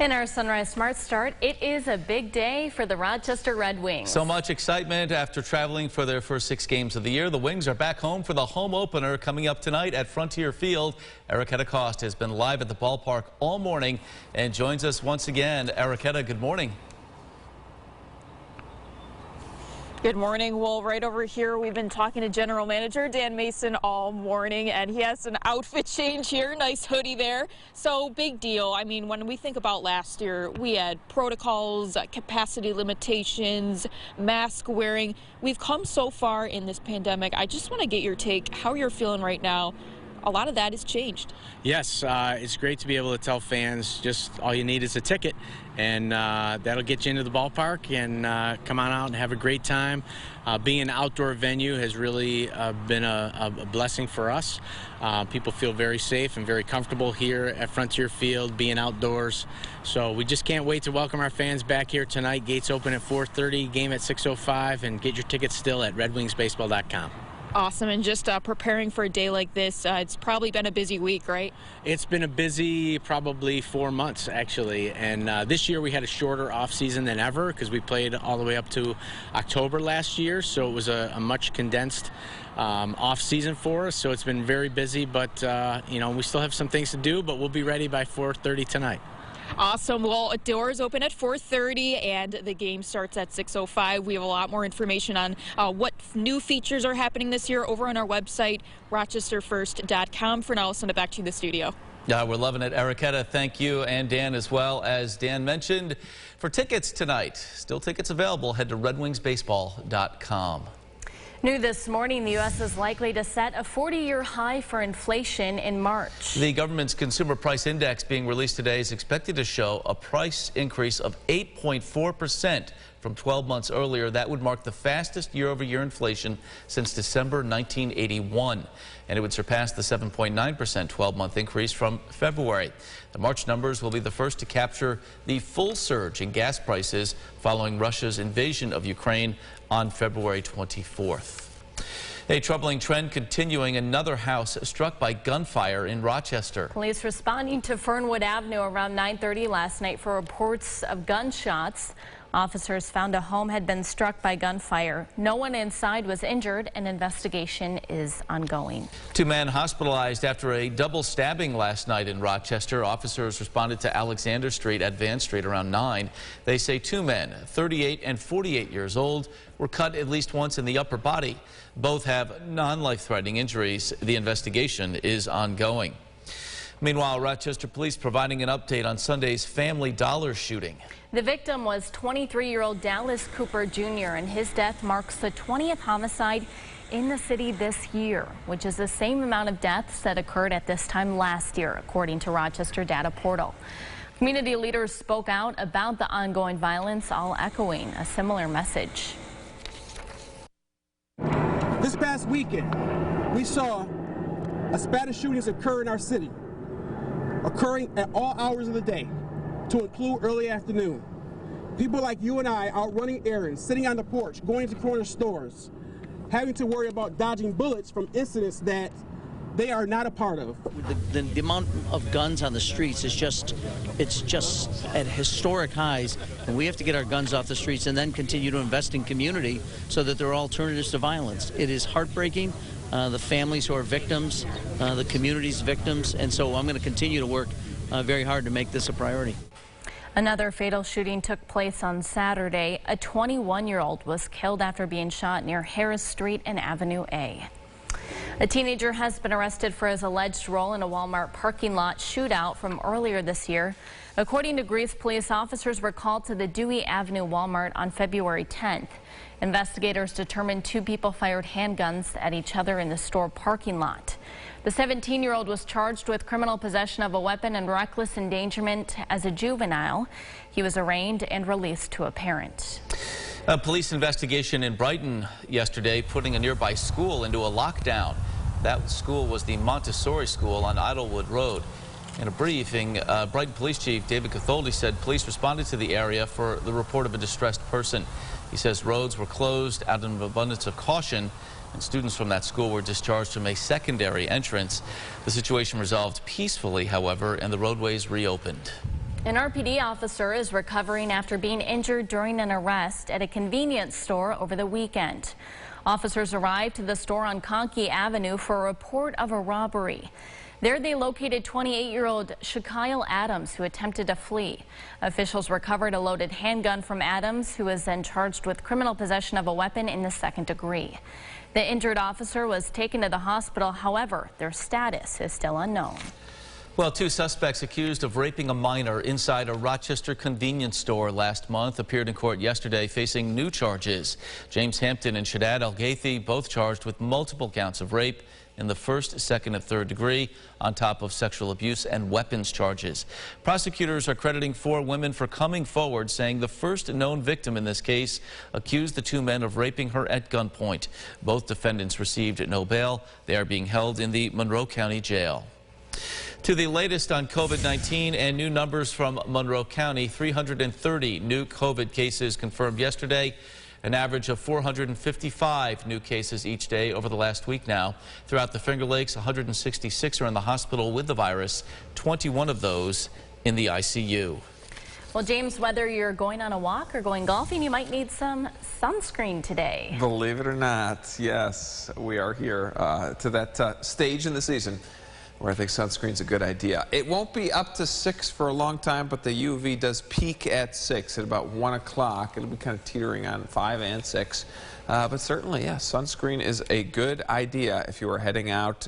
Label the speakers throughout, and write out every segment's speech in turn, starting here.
Speaker 1: In our Sunrise Smart Start, it is a big day for the Rochester Red Wings.
Speaker 2: So much excitement after traveling for their first 6 games of the year. The Wings are back home for the home opener coming up tonight at Frontier Field. Erica Cost has been live at the ballpark all morning and joins us once again. Erica, good morning.
Speaker 3: Good morning. Well, right over here, we've been talking to General Manager Dan Mason all morning, and he has an outfit change here. Nice hoodie there. So big deal. I mean, when we think about last year, we had protocols, capacity limitations, mask wearing. We've come so far in this pandemic. I just want to get your take, how you're feeling right now. A lot of that has changed.
Speaker 4: Yes, it's great to be able to tell fans just all you need is a ticket, and that'll get you into the ballpark and come on out and have a great time. Being an outdoor venue has really been a blessing for us. People feel very safe and very comfortable here at Frontier Field, being outdoors. So we just can't wait to welcome our fans back here tonight. Gates open at 4:30, game at 6:05, and get your tickets still at redwingsbaseball.com.
Speaker 3: Awesome, and just preparing for a day like this, it's probably been a busy week, right?
Speaker 4: It's been a busy probably 4 months, actually, and this year we had a shorter off season than ever because we played all the way up to October last year, so it was a much condensed off season for us. So it's been very busy, but you know, we still have some things to do, but we'll be ready by 4:30 tonight.
Speaker 3: Awesome. Well, doors open at 4:30 and the game starts at 6:05. We have a lot more information on what new features are happening this year over on our website, rochesterfirst.com. For now, I'll send it back to you in the studio.
Speaker 2: Yeah, we're loving it, Erica. Thank you, and Dan as well. As Dan mentioned, for tickets tonight, still tickets available, head to redwingsbaseball.com.
Speaker 1: New this morning, the U.S. is likely to set a 40-year high for inflation in March.
Speaker 2: The government's consumer price index being released today is expected to show a price increase of 8.4% from 12 months earlier. That would mark the fastest year-over-year inflation since December 1981. And it would surpass the 7.9% 12-month increase from February. The March numbers will be the first to capture the full surge in gas prices following Russia's invasion of Ukraine on February 24th. A troubling trend continuing. Another house struck by gunfire in Rochester.
Speaker 1: Police responding to Fernwood Avenue around 9:30 last night for reports of gunshots. Officers found a home had been struck by gunfire. No one inside was injured. An investigation is ongoing.
Speaker 2: 2 men hospitalized after a double stabbing last night in Rochester. Officers responded to Alexander Street at Van Street around 9. They say 2 men, 38 and 48 years old, were cut at least once in the upper body. Both have non-life-threatening injuries. The investigation is ongoing. Meanwhile, Rochester police providing an update on Sunday's Family Dollar shooting.
Speaker 1: The victim was 23-year-old Dallas Cooper Jr., and his death marks the 20th homicide in the city this year, which is the same amount of deaths that occurred at this time last year, according to Rochester Data Portal. Community leaders spoke out about the ongoing violence, all echoing a similar message.
Speaker 5: This past weekend, we saw a spat of shootings occur in our city, occurring at all hours of the day, to include early afternoon. People like you and I out running errands, sitting on the porch, going to corner stores, having to worry about dodging bullets from incidents that they are not a part of.
Speaker 6: The amount of guns on the streets is just at historic highs, and we have to get our guns off the streets and then continue to invest in community so that there are alternatives to violence. It is heartbreaking. The families who are victims, the community's victims, and so I'm going to continue to work very hard to make this a priority.
Speaker 1: Another fatal shooting took place on Saturday. A 21-year-old was killed after being shot near Harris Street and Avenue A. A teenager has been arrested for his alleged role in a Walmart parking lot shootout from earlier this year. According to Greece police, officers were called to the Dewey Avenue Walmart on February 10th. Investigators determined 2 people fired handguns at each other in the store parking lot. The 17-year-old was charged with criminal possession of a weapon and reckless endangerment as a juvenile. He was arraigned and released to a parent.
Speaker 2: A police investigation in Brighton yesterday putting a nearby school into a lockdown. That school was the Montessori School on Idlewood Road. In a briefing, Brighton Police Chief David Catholdi said police responded to the area for the report of a distressed person. He says roads were closed out of an abundance of caution, and students from that school were discharged from a secondary entrance. The situation resolved peacefully, however, and the roadways reopened.
Speaker 1: An RPD officer is recovering after being injured during an arrest at a convenience store over the weekend. Officers arrived to the store on Conkey Avenue for a report of a robbery. There they located 28-year-old Shakyle Adams, who attempted to flee. Officials recovered a loaded handgun from Adams, who was then charged with criminal possession of a weapon in the second degree. The injured officer was taken to the hospital. However, their status is still unknown.
Speaker 2: Well, two suspects accused of raping a minor inside a Rochester convenience store last month appeared in court yesterday facing new charges. James Hampton and Shaddad Al-Ghathi both charged with multiple counts of rape in the first, second, and third degree, on top of sexual abuse and weapons charges. Prosecutors are crediting four women for coming forward, saying the first known victim in this case accused the two men of raping her at gunpoint. Both defendants received no bail. They are being held in the Monroe County Jail. To the latest on COVID-19 and new numbers from Monroe County, 330 new COVID cases confirmed yesterday, an average of 455 new cases each day over the last week now. Throughout the Finger Lakes, 166 are in the hospital with the virus, 21 of those in the ICU.
Speaker 1: Well, James, whether you're going on a walk or going golfing, you might need some sunscreen today.
Speaker 7: Believe it or not, yes, we are here to that stage in the season where I think sunscreen's a good idea. It won't be up to 6 for a long time, but the UV does peak at 6 at about 1 o'clock. It'll be kind of teetering on 5 and 6. But certainly, yeah, sunscreen is a good idea if you are heading out.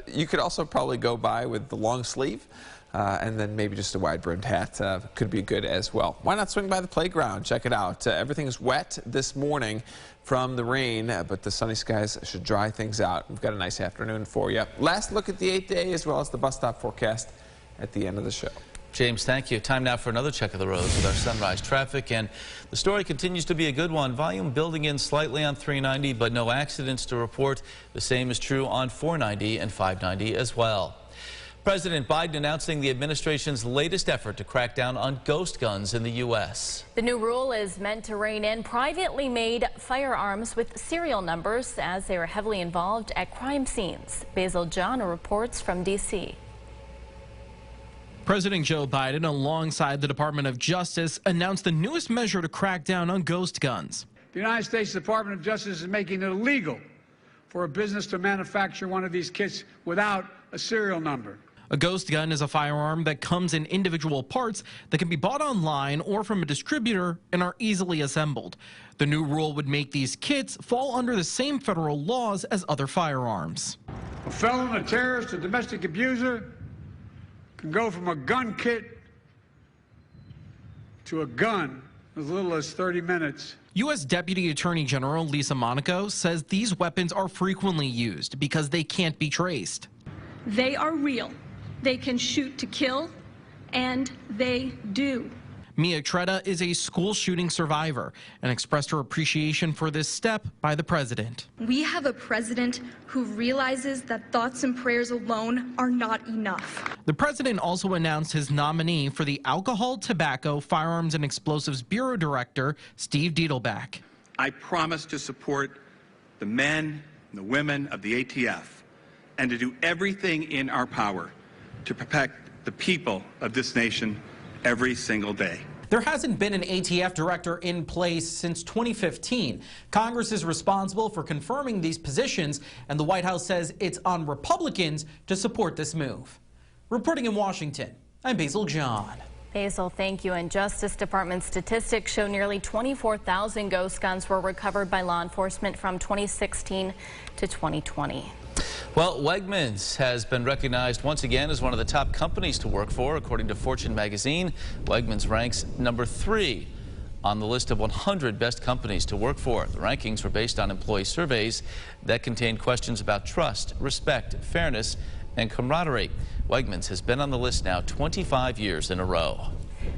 Speaker 7: You could also probably go by with the long sleeve. And then maybe just a wide-brimmed hat could be good as well. Why not swing by the playground? Check it out. Everything's wet this morning from the rain, but the sunny skies should dry things out. We've got a nice afternoon for you. Last look at the 8-day as well as the bus stop forecast at the end of the show.
Speaker 2: James, thank you. Time now for another check of the roads with our sunrise traffic, and the story continues to be a good one. Volume building in slightly on 390, but no accidents to report. The same is true on 490 and 590 as well. President Biden announcing the administration's latest effort to crack down on ghost guns in the U.S.
Speaker 1: The new rule is meant to rein in privately made firearms with serial numbers, as they are heavily involved at crime scenes. Basil John reports from D.C.
Speaker 8: President Joe Biden, alongside the Department of Justice, announced the newest measure to crack down on ghost guns.
Speaker 9: The United States Department of Justice is making it illegal for a business to manufacture one of these kits without a serial number.
Speaker 8: A ghost gun is a firearm that comes in individual parts that can be bought online or from a distributor and are easily assembled. The new rule would make these kits fall under the same federal laws as other firearms.
Speaker 9: A felon, a terrorist, a domestic abuser can go from a gun kit to a gun in as little as 30 minutes.
Speaker 8: U.S. Deputy Attorney General Lisa Monaco says these weapons are frequently used because they can't be traced.
Speaker 10: They are real. They can shoot to kill, and they do.
Speaker 8: Mia Tretta is a school shooting survivor and expressed her appreciation for this step by the president.
Speaker 10: We have a president who realizes that thoughts and prayers alone are not enough.
Speaker 8: The president also announced his nominee for the Alcohol, Tobacco, Firearms, and Explosives Bureau Director, Steve Diedelbach.
Speaker 11: I promise to support the men and the women of the ATF and to do everything in our power to protect the people of this nation every single day.
Speaker 12: There hasn't been an ATF director in place since 2015. Congress is responsible for confirming these positions, and the White House says it's on Republicans to support this move. Reporting in Washington, I'm Basil John.
Speaker 1: Basil, thank you. And Justice Department statistics show nearly 24,000 ghost guns were recovered by law enforcement from 2016 to 2020.
Speaker 2: Well, Wegmans has been recognized once again as one of the top companies to work for. According to Fortune magazine, Wegmans ranks number 3 on the list of 100 best companies to work for. The rankings were based on employee surveys that contained questions about trust, respect, fairness, and camaraderie. Wegmans has been on the list now 25 years in a row.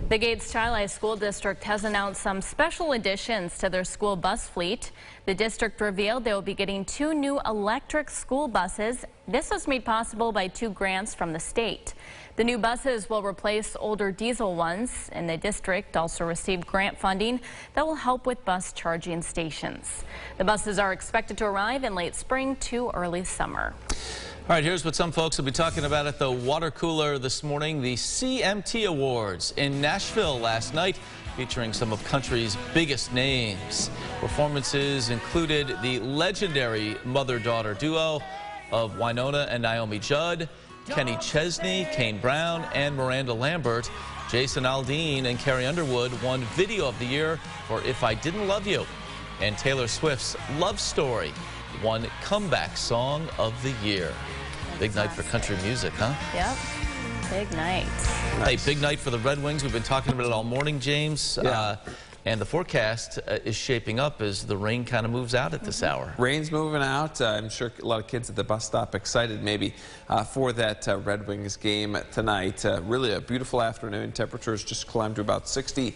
Speaker 1: The Gates-Chili School District has announced some special additions to their school bus fleet. The district revealed they will be getting 2 new electric school buses This was made possible by 2 grants from the state. The new buses will replace older diesel ones, and the district also received grant funding that will help with bus charging stations. The buses are expected to arrive in late spring to early summer.
Speaker 2: All right, here's what some folks will be talking about at the water cooler this morning. The CMT Awards in Nashville last night, featuring some of country's biggest names. Performances included the legendary mother-daughter duo of Winona and Naomi Judd, Kenny Chesney, Kane Brown, and Miranda Lambert. Jason Aldean and Carrie Underwood won Video of the Year for If I Didn't Love You. And Taylor Swift's Love Story won Comeback Song of the Year. Big night for country music, huh?
Speaker 1: Yep, big night.
Speaker 2: Hey, big night for the Red Wings. We've been talking about it all morning, James.
Speaker 7: Yeah.
Speaker 2: And the forecast is shaping up as the rain kind of moves out at this hour.
Speaker 7: Rain's moving out. I'm sure a lot of kids at the bus stop excited maybe for that Red Wings game tonight. Really a beautiful afternoon. Temperatures just climbed to about 60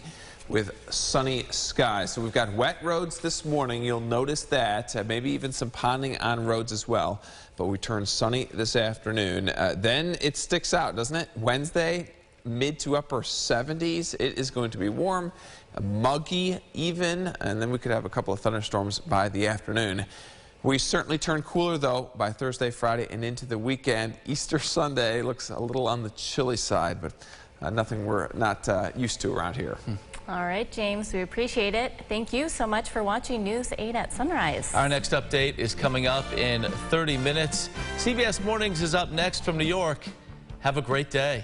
Speaker 7: with sunny skies. So we've got wet roads this morning. You'll notice that. Maybe even some ponding on roads as well. But we turn sunny this afternoon. Then it sticks out, doesn't it? Wednesday, mid to upper 70s. It is going to be warm, muggy even, and then we could have a couple of thunderstorms by the afternoon. We certainly turn cooler, though, by Thursday, Friday, and into the weekend. Easter Sunday looks a little on the chilly side, but nothing we're not used to around here.
Speaker 1: All right, James, we appreciate it. Thank you so much for watching News 8 at Sunrise.
Speaker 2: Our next update is coming up in 30 minutes. CBS Mornings is up next from New York. Have a great day.